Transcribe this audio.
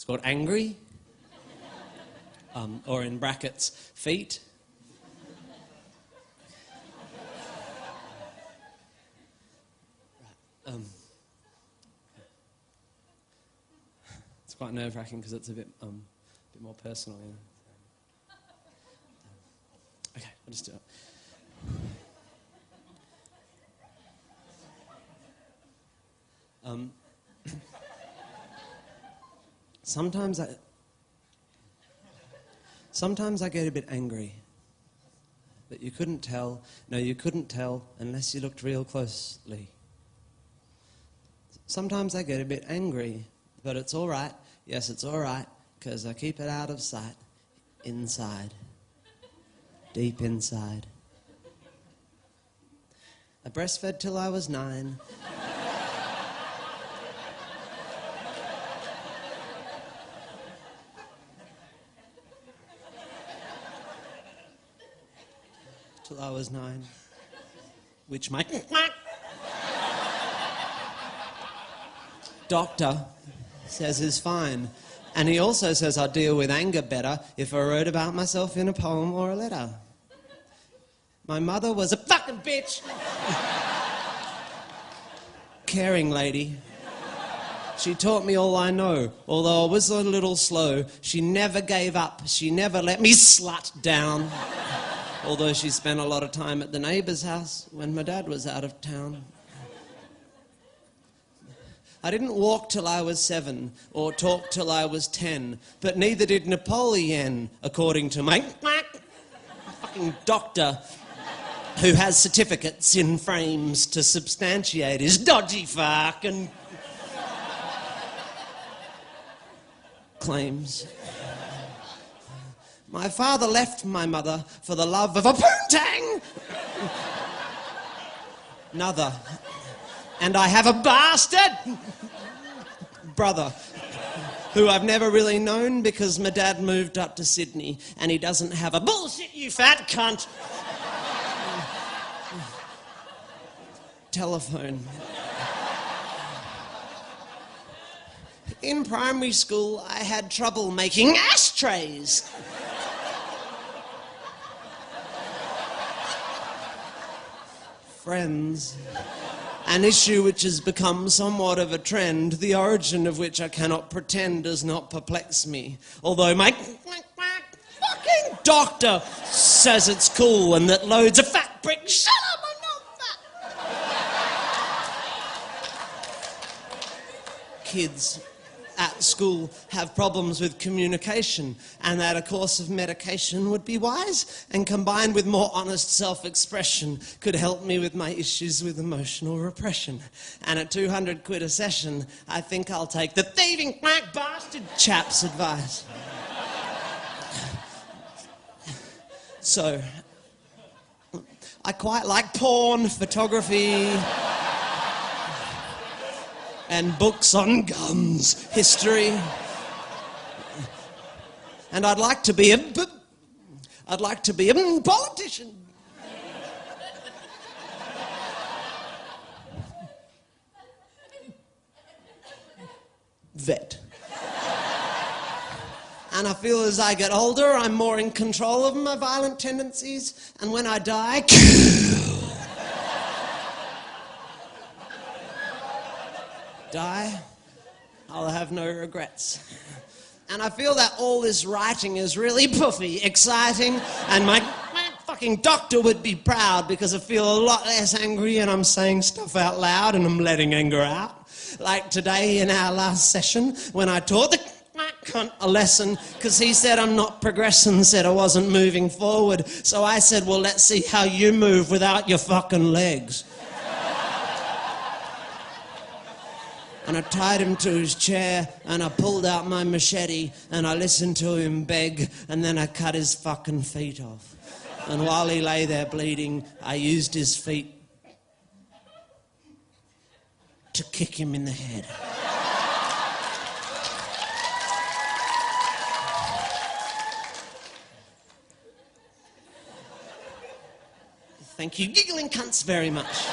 called angry, or in brackets, feet. It's quite nerve-wracking because it's a bit more personal. You know? Okay, I'll just do it. Sometimes I get a bit angry, but you couldn't tell. No, you couldn't tell unless you looked real closely. Sometimes I get a bit angry, but it's all right. Yes, it's all right, because I keep it out of sight, inside, deep inside. I breastfed till I was 9. Till I was 9, which my doctor says is fine. And he also says I'd deal with anger better if I wrote about myself in a poem or a letter. My mother was a fucking bitch. Caring lady. She taught me all I know, although I was a little slow. She never gave up. She never let me slut down. Although she spent a lot of time at the neighbour's house when my dad was out of town. I didn't walk till I was 7 or talk till I was 10, but neither did Napoleon, according to my fucking doctor, who has certificates in frames to substantiate his dodgy fucking claims. My father left my mother for the love of a poontang! Another. And I have a bastard brother who I've never really known because my dad moved up to Sydney and he doesn't have a bullshit, you fat cunt! Telephone. In primary school, I had trouble making ashtrays. Friends. An issue which has become somewhat of a trend, the origin of which I cannot pretend does not perplex me. Although my fucking doctor says it's cool and that loads of fat bricks. Shut up, I'm not fat! Kids at school have problems with communication and that a course of medication would be wise and combined with more honest self-expression could help me with my issues with emotional repression. And at 200 quid a session, I think I'll take the thieving bastard chap's advice. So, I quite like porn, photography, and books on guns, history. And I'd like to be a politician. Vet. And I feel as I get older, I'm more in control of my violent tendencies, and when I die, I'll have no regrets. And I feel that all this writing is really puffy, exciting, and my fucking doctor would be proud because I feel a lot less angry and I'm saying stuff out loud and I'm letting anger out. Like today in our last session when I taught the cunt a lesson because he said I'm not progressing, said I wasn't moving forward. So I said, well, let's see how you move without your fucking legs. And I tied him to his chair, and I pulled out my machete, and I listened to him beg, and then I cut his fucking feet off. And while he lay there bleeding, I used his feet to kick him in the head. Thank you, giggling cunts, very much.